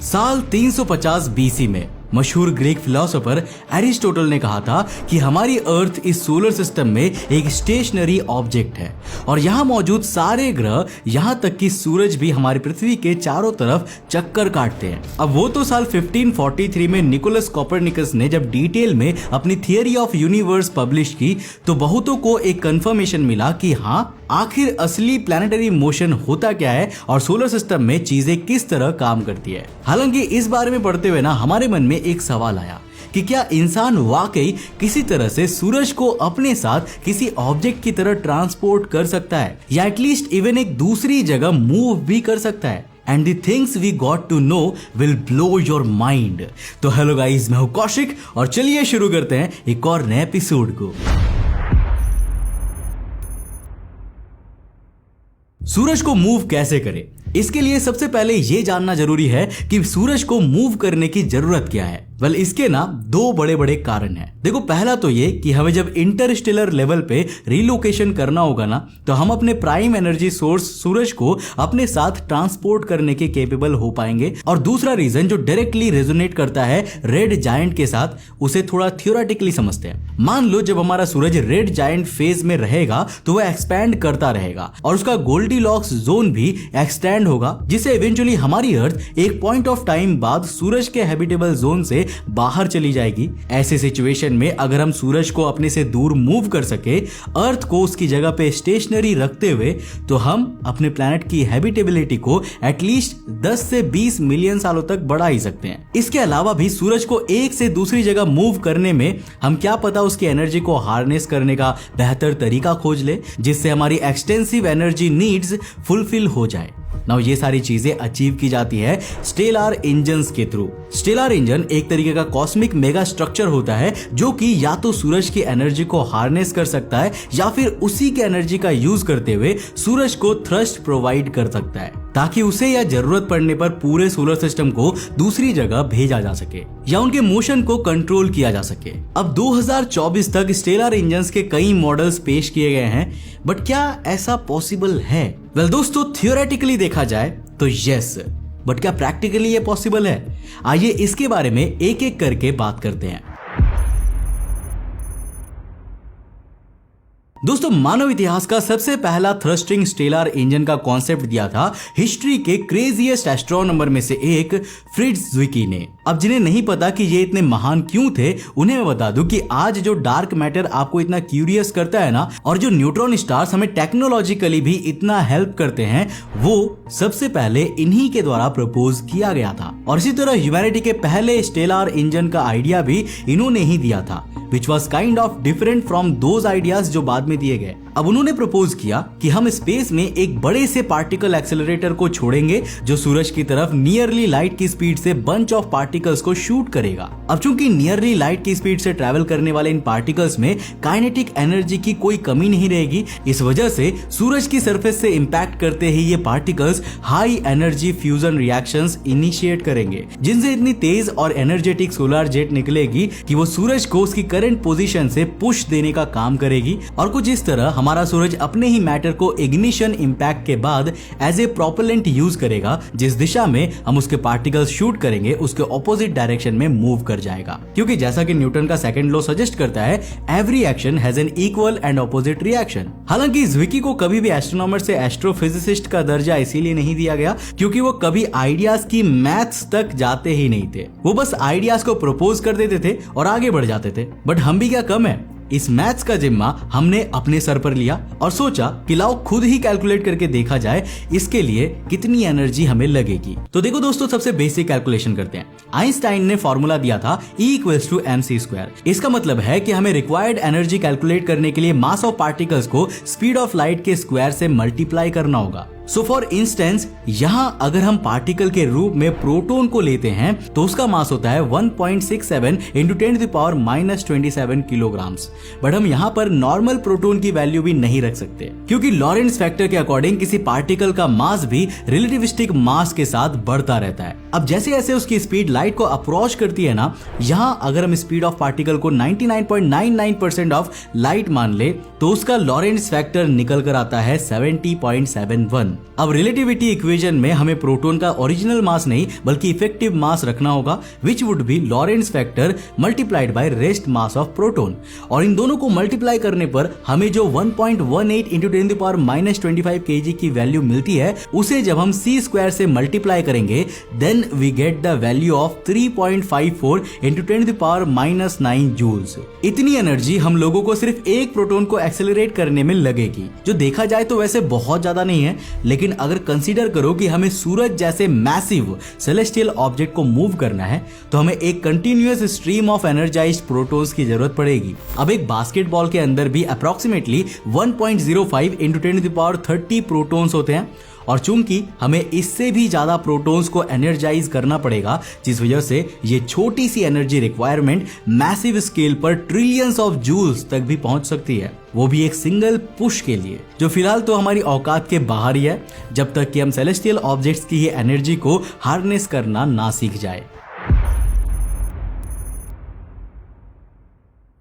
साल 350 बीसी में मशहूर ग्रीक फिलोसोफर एरिस्टोटल ने कहा था कि हमारी अर्थ इस सोलर सिस्टम में एक स्टेशनरी ऑब्जेक्ट है और यहाँ मौजूद सारे ग्रह यहाँ तक कि सूरज भी हमारी पृथ्वी के चारों तरफ चक्कर काटते हैं। अब वो तो साल 1543 में निकोलस कोपरनिकस ने जब डिटेल में अपनी थियरी ऑफ यूनिवर्स पब्लिश की तो बहुतों को एक कंफर्मेशन मिला कि हाँ, आखिर असली प्लैनेटरी मोशन होता क्या है और सोलर सिस्टम में चीजें किस तरह काम करती है। हालांकि इस बारे में पढ़ते हुए ना हमारे मन में एक सवाल आया कि क्या इंसान वाकई किसी तरह से सूरज को अपने साथ किसी ऑब्जेक्ट की तरह ट्रांसपोर्ट कर सकता है या एटलीस्ट इवन एक दूसरी जगह मूव भी कर सकता है। And the things we got to know will blow your mind। तो हेलो गाइस, मैं हूं कौशिक और चलिए शुरू करते हैं एक और नए एपिसोड को। सूरज को मूव कैसे करें, इसके लिए सबसे पहले ये जानना जरूरी है कि सूरज को मूव करने की जरूरत क्या है। वेल, इसके ना दो बड़े बड़े कारण हैं। देखो, पहला तो ये कि हमें जब इंटरस्टेलर लेवल पे रिलोकेशन करना होगा ना तो हम अपने प्राइम एनर्जी सोर्स सूरज को अपने साथ ट्रांसपोर्ट करने के केपेबल हो पाएंगे। और दूसरा रीजन जो डायरेक्टली रेजोनेट करता है रेड जायंट के साथ, उसे थोड़ा थियोरेटिकली समझते हैं। मान लो जब हमारा सूरज रेड जायंट फेज में रहेगा तो वह एक्सपैंड करता रहेगा और उसका गोल्डीलॉक्स जोन भी एक्सटेंड होगा, जिससे इवेंचुअली हमारी अर्थ एक पॉइंट ऑफ टाइम बाद सूरज के हैबिटेबल जोन से बाहर चली जाएगी। ऐसे सिचुएशन में अगर हम सूरज को अपने से दूर मूव कर सके, अर्थ को उसकी जगह पे स्टेशनरी रखते हुए, तो हम अपने प्लैनेट की हैबिटेबिलिटी को एटलीस्ट 10 से 20 मिलियन सालों तक बढ़ा ही सकते हैं। इसके अलावा भी सूरज को एक से दूसरी जगह मूव करने में हम क्या पता उसकी एनर्जी को हार्नेस करने का बेहतर तरीका खोज ले, जिससे हमारी एक्सटेंसिव एनर्जी नीड्स फुलफिल हो जाए। नाउ ये सारी चीजें अचीव की जाती है स्टेलर इंजन्स के थ्रू। स्टेलर इंजन एक तरीके का कॉस्मिक मेगा स्ट्रक्चर होता है जो कि या तो सूरज की एनर्जी को हार्नेस कर सकता है या फिर उसी के एनर्जी का यूज करते हुए सूरज को थ्रस्ट प्रोवाइड कर सकता है, ताकि उसे या जरूरत पड़ने पर पूरे सोलर सिस्टम को दूसरी जगह भेजा जा सके या उनके मोशन को कंट्रोल किया जा सके। अब 2024 तक स्टेलर इंजन्स के कई मॉडल्स पेश किए गए हैं, बट क्या ऐसा पॉसिबल है? वेल दोस्तों, थियोरेटिकली देखा जाए तो यस, बट क्या प्रैक्टिकली ये पॉसिबल है? आइए इसके बारे में एक एक करके बात करते हैं। दोस्तों, मानव इतिहास का सबसे पहला थ्रस्टिंग स्टेलर इंजन का कॉन्सेप्ट दिया था हिस्ट्री के क्रेजीएस्ट एस्ट्रोनॉमर में से एक फ्रिट्ज ज़्विकी ने। अब जिन्हें नहीं पता कि ये इतने महान क्यों थे, उन्हें मैं बता दूं कि आज जो डार्क मैटर आपको इतना क्यूरियस करता है ना, और जो न्यूट्रॉन स्टार्स हमें टेक्नोलॉजिकली भी इतना हेल्प करते हैं, वो सबसे पहले इन्हीं के द्वारा प्रपोज किया गया था। और इसी तरह ह्यूमैनिटी के पहले स्टेलर इंजन का आइडिया भी इन्होंने ही दिया था, which was kind of different from those ideas जो बाद में दिए गए। अब उन्होंने प्रपोज किया कि हम स्पेस में एक बड़े से पार्टिकल एक्सेलरेटर को छोड़ेंगे जो सूरज की तरफ नियरली लाइट की स्पीड से बंच ऑफ पार्टिकल्स को शूट करेगा। अब चूंकि नियरली लाइट की स्पीड से ट्रैवल करने वाले इन पार्टिकल्स में काइनेटिक एनर्जी की कोई कमी नहीं रहेगी, इस वजह से सूरज की सरफेस से इंपैक्ट करते ही ये particles high energy fusion reactions initiate करेंगे, जिनसे इतनी तेज और एनर्जेटिक सोलर जेट निकलेगी कि वो सूरज को उसकी करंट पोजीशन से पुश देने का काम करेगी। और कुछ इस तरह हमारा सूरज अपने ही मैटर को इग्निशन इंपैक्ट के बाद एज ए प्रोपेलेंट यूज करेगा, जिस दिशा में हम उसके पार्टिकल्स शूट करेंगे उसके ऑपोजिट डायरेक्शन में मूव कर जाएगा। क्योंकि जैसा कि न्यूटन का सेकंड लॉ सजेस्ट करता है, every action has an equal and opposite reaction. हालांकि ज़्विकी को कभी भी एस्ट्रोनॉमर से एस्ट्रोफिजिसिस्ट का दर्जा इसीलिए नहीं दिया गया क्योंकि वो कभी आइडियाज की मैथ्स तक जाते ही नहीं थे। वो बस आइडियाज को प्रपोज कर देते थे और आगे बढ़ जाते थे। बट हम भी क्या कम है, इस मैथ्स का जिम्मा हमने अपने सर पर लिया और सोचा कि लाओ खुद ही कैलकुलेट करके देखा जाए इसके लिए कितनी एनर्जी हमें लगेगी। तो देखो दोस्तों, सबसे बेसिक कैलकुलेशन करते हैं। आइंस्टाइन ने फॉर्मूला दिया था E=mc²। इसका मतलब है कि हमें रिक्वायर्ड एनर्जी कैलकुलेट करने के लिए मास ऑफ पार्टिकल्स को स्पीड ऑफ लाइट के स्क्वायर से मल्टीप्लाई करना होगा। सो फॉर इंस्टेंस, यहाँ अगर हम पार्टिकल के रूप में प्रोटॉन को लेते हैं तो उसका मास होता है 1.67 × 10⁻⁻27 किलोग्राम्स। बट हम यहाँ पर नॉर्मल प्रोटॉन की वैल्यू भी नहीं रख सकते क्योंकि लॉरेंट्ज फैक्टर के अकॉर्डिंग किसी पार्टिकल का मास भी रिलेटिविस्टिक मास के साथ बढ़ता रहता है। अब जैसे जैसे उसकी स्पीड लाइट को अप्रोच करती है ना, यहाँ अगर हम स्पीड ऑफ पार्टिकल को 99.99% ऑफ लाइट मान ले तो उसका लॉरेंट्ज फैक्टर निकल कर आता है 70.71। अब रिलेटिविटी इक्वेशन में हमें प्रोटॉन का ओरिजिनल मास नहीं बल्कि इफेक्टिव मास रखना होगा, which would be Lorentz factor multiplied by rest mass of proton. और इन दोनों को मल्टीप्लाई करने पर हमें जो 1.18 इंटू 10⁻⁻25 kg की वैल्यू मिलती है, उसे जब हम c स्क्वायर से मल्टीप्लाई करेंगे then we get the value of 3.54 into 10⁻⁹ joules. इतनी एनर्जी हम लोगों को सिर्फ एक प्रोटॉन को एक्सेलरेट करने में लगेगी, जो देखा जाए तो वैसे बहुत ज्यादा नहीं है, लेकिन अगर कंसीडर करो कि हमें सूरज जैसे मैसिव सेलेस्टियल ऑब्जेक्ट को मूव करना है तो हमें एक continuous stream of energised protons की जरूरत पड़ेगी। अब एक बास्केटबॉल के अंदर भी अप्रोक्सीमेटली 1.05 इंटू 10⁻30 प्रोटॉन्स होते हैं, और चूंकि हमें इससे भी ज्यादा प्रोटॉन्स को एनर्जाइज करना पड़ेगा, जिस वजह से ये छोटी सी एनर्जी रिक्वायरमेंट मैसिव स्केल पर ट्रिलियंस ऑफ जूल्स तक भी पहुंच सकती है, वो भी एक सिंगल पुश के लिए, जो फिलहाल तो हमारी औकात के बाहर ही है, जब तक कि हम सेलेस्टियल ऑब्जेक्ट्स की ये एनर्जी को हार्नेस करना ना सीख जाए।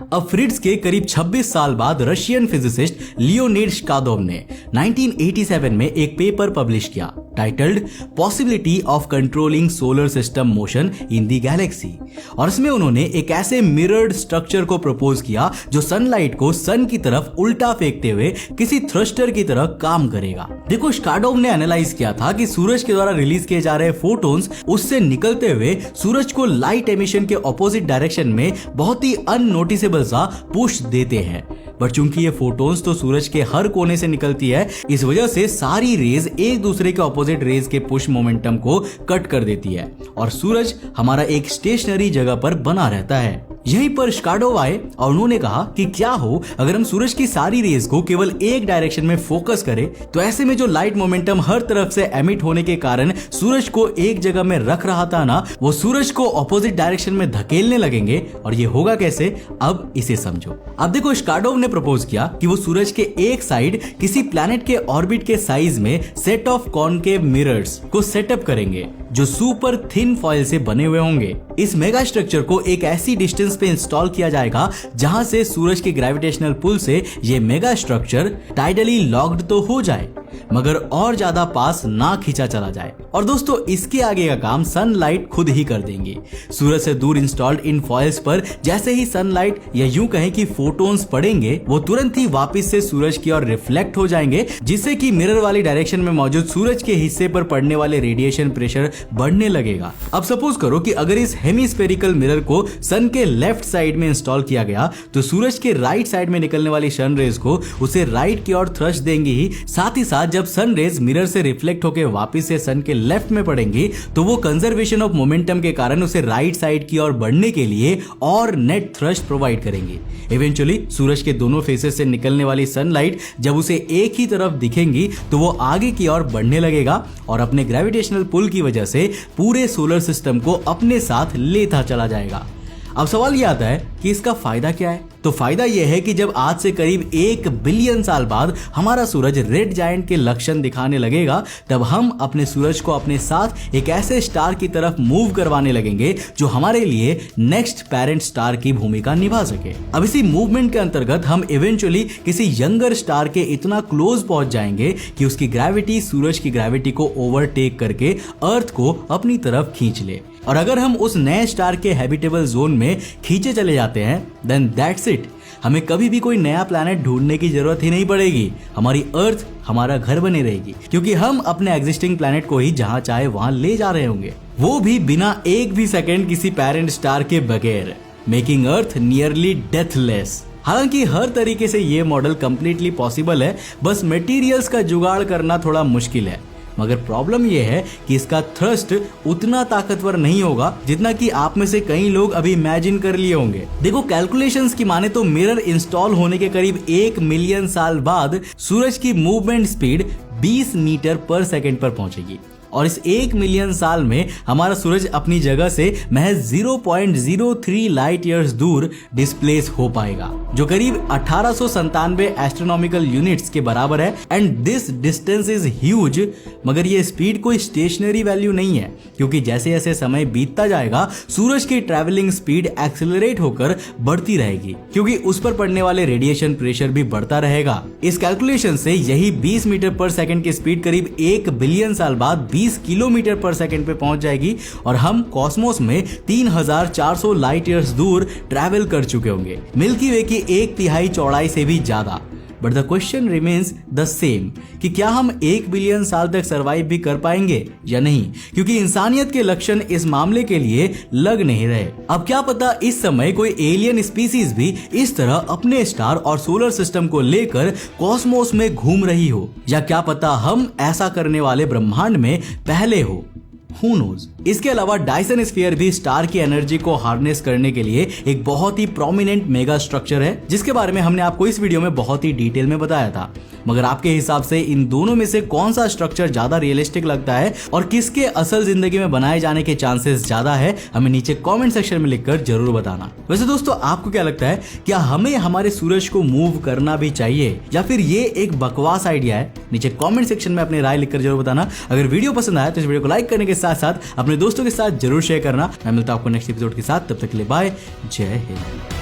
अब फ्रिट्ज के करीब 26 साल बाद रशियन फिजिसिस्ट लियोनिड श्कादोव ने 1987 में एक पेपर पब्लिश किया titled possibility of controlling solar system motion in the Galaxy, और इसमें उन्होंने एक ऐसे मिरर्ड स्ट्रक्चर को प्रपोज किया जो सनलाइट को सन की तरफ उल्टा फेंकते हुए किसी थ्रस्टर की तरह काम करेगा। देखो, श्कादोव ने एनालाइज किया था कि सूरज के द्वारा रिलीज किए जा रहे फोटोन्स उससे निकलते हुए सूरज को लाइट एमिशन के ऑपोजिट डायरेक्शन में बहुत ही अननोटिसेबल सा पुश देते हैं, बट चूंकि ये फोटोन्स तो सूरज के हर कोने से निकलती है, इस वजह से सारी रेज एक दूसरे के ऑपोजिट रेज के पुश मोमेंटम को कट कर देती है और सूरज हमारा एक स्टेशनरी जगह पर बना रहता है। यहीं पर श्कादोव आए और उन्होंने कहा कि क्या हो अगर हम सूरज की सारी रेज को केवल एक डायरेक्शन में फोकस करें, तो ऐसे में जो लाइट मोमेंटम हर तरफ से एमिट होने के कारण सूरज को एक जगह में रख रहा था ना, वो सूरज को ऑपोजिट डायरेक्शन में धकेलने लगेंगे। और ये होगा कैसे, अब इसे समझो। अब देखो, श्कादोव ने प्रपोज किया कि वो सूरज के एक साइड किसी प्लैनेट के ऑर्बिट के साइज में सेट ऑफ कॉनकेव मिरर्स को सेटअप करेंगे जो सुपर थिन फॉइल से बने हुए होंगे। इस मेगा स्ट्रक्चर को एक ऐसी डिस्टेंस पे इंस्टॉल किया जाएगा जहां से सूरज के ग्रेविटेशनल पुल से ये मेगा स्ट्रक्चर टाइडली लॉक्ड तो हो जाए, मगर और ज्यादा पास ना खींचा चला जाए। और दोस्तों, इसके आगे का काम सनलाइट खुद ही कर देंगी। सूरज से दूर इंस्टॉल्ड इन फॉइल्स पर जैसे ही सनलाइट या यूं कहें कि फोटोन्स पड़ेंगे, वो तुरंत ही वापस से सूरज की ओर रिफ्लेक्ट हो जाएंगे, जिससे कि मिरर वाली डायरेक्शन में मौजूद सूरज के हिस्से पर पड़ने वाले रेडिएशन प्रेशर बढ़ने लगेगा। अब सपोज करो कि अगर इस हेमिस्फेरिकल मिरर को सन के लेफ्ट साइड में इंस्टॉल किया गया, तो सूरज के राइट साइड में निकलने वाली सन रेज को उसे राइट की ओर थ्रस्ट देंगी ही, साथ ही साथ जब सन रेज मिरर से रिफ्लेक्ट होकर वापस से सन के लेफ्ट में पड़ेंगी, तो वो कंजर्वेशन ऑफ मोमेंटम के कारण उसे राइट साइड की ओर बढ़ने के लिए और नेट थ्रस्ट प्रोवाइड करेंगी। इवेंचुअली सूरज के दोनों फेसेस से निकलने वाली सनलाइट जब उसे एक ही तरफ दिखेंगी, तो वो आगे की ओर बढ़ने लगेगा और अपने ग्रेविटेशनल पुल की वजह से पूरे सोलर सिस्टम को अपने साथ लेता चला जाएगा। अब सवाल ये आता है कि इसका फायदा क्या है? तो फायदा यह है कि जब आज से करीब 1 बिलियन साल बाद हमारा सूरज रेड जायंट के लक्षण दिखाने लगेगा, तब हम अपने सूरज को अपने साथ एक ऐसे स्टार की तरफ मूव करवाने लगेंगे जो हमारे लिए नेक्स्ट पेरेंट स्टार की भूमिका निभा सके। अब इसी मूवमेंट के अंतर्गत हम इवेंचुअली किसी यंगर स्टार के इतना क्लोज पहुंच जाएंगे कि उसकी ग्रेविटी सूरज की ग्रेविटी को ओवरटेक करके अर्थ को अपनी तरफ खींच ले। और अगर हम उस नए स्टार के हैबिटेबल जोन में खींचे चले जाते हैं, देन दैट्स इट, हमें कभी भी कोई नया प्लैनेट ढूंढने की जरूरत ही नहीं पड़ेगी। हमारी अर्थ हमारा घर बनी रहेगी, क्योंकि हम अपने एग्जिस्टिंग प्लैनेट को ही जहां चाहे वहां ले जा रहे होंगे, वो भी बिना एक भी सेकेंड किसी पेरेंट स्टार के बगैर, मेकिंग अर्थ नियरली डेथलेस। हालांकि हर तरीके से ये मॉडल कंप्लीटली पॉसिबल है, बस मटेरियल्स का जुगाड़ करना थोड़ा मुश्किल है। मगर प्रॉब्लम यह है कि इसका थ्रस्ट उतना ताकतवर नहीं होगा जितना कि आप में से कई लोग अभी इमेजिन कर लिए होंगे। देखो, कैलकुलेशंस की माने तो मिरर इंस्टॉल होने के करीब 1 मिलियन साल बाद सूरज की मूवमेंट स्पीड 20 मीटर पर सेकेंड पर पहुंचेगी। और इस 1 मिलियन साल में हमारा सूरज अपनी जगह से महज 0.03 लाइट ईयर्स दूर डिस्प्लेस हो पाएगा, जो करीब 1897 एस्ट्रोनॉमिकल यूनिट्स के बराबर है। And this distance is huge. मगर ये स्पीड कोई स्टेशनरी वैल्यू नहीं है, क्योंकि जैसे जैसे समय बीतता जाएगा सूरज की ट्रैवलिंग स्पीड एक्सेलरेट होकर बढ़ती रहेगी, क्योंकि उस पर पड़ने वाले रेडिएशन प्रेशर भी बढ़ता रहेगा। इस कैलकुलेशन से यही 20 मीटर पर सेकंड की स्पीड करीब 1 बिलियन साल बाद 20 किलोमीटर पर सेकंड पे पहुंच जाएगी और हम कॉस्मोस में 3400 लाइट ईयर्स दूर ट्रैवल कर चुके होंगे, मिल्की वे की 1/3 चौड़ाई से भी ज्यादा। But the question remains the same कि क्या हम 1 बिलियन साल तक सरवाइव भी कर पाएंगे या नहीं, क्योंकि इंसानियत के लक्षण इस मामले के लिए लग नहीं रहे। अब क्या पता इस समय कोई एलियन स्पीसीज भी इस तरह अपने स्टार और सोलर सिस्टम को लेकर कॉस्मोस में घूम रही हो, या क्या पता हम ऐसा करने वाले ब्रह्मांड में पहले हो। Who knows? इसके अलावा डायसन स्फीयर भी स्टार की एनर्जी को हार्नेस करने के लिए एक बहुत ही प्रोमिनेंट मेगा स्ट्रक्चर है, जिसके बारे में हमने आपको इस वीडियो में बहुत ही डिटेल में बताया था। मगर आपके हिसाब से इन दोनों में से कौन सा स्ट्रक्चर ज्यादा रियलिस्टिक लगता है और किसके असल जिंदगी में बनाए जाने के चांसेस ज्यादा है, हमें नीचे कमेंट सेक्शन में लिखकर जरूर बताना। वैसे दोस्तों, आपको क्या लगता है, क्या हमें हमारे सूरज को मूव करना भी चाहिए या फिर ये एक बकवास आइडिया है? नीचे कमेंट सेक्शन में अपनी राय लिखकर जरूर बताना। अगर वीडियो पसंद आया तो इस वीडियो को लाइक करने के साथ साथ अपने दोस्तों के साथ जरूर शेयर करना। मैं मिलता हूं आपको नेक्स्ट एपिसोड के साथ, तब तक के लिए बाय, जय हिंद।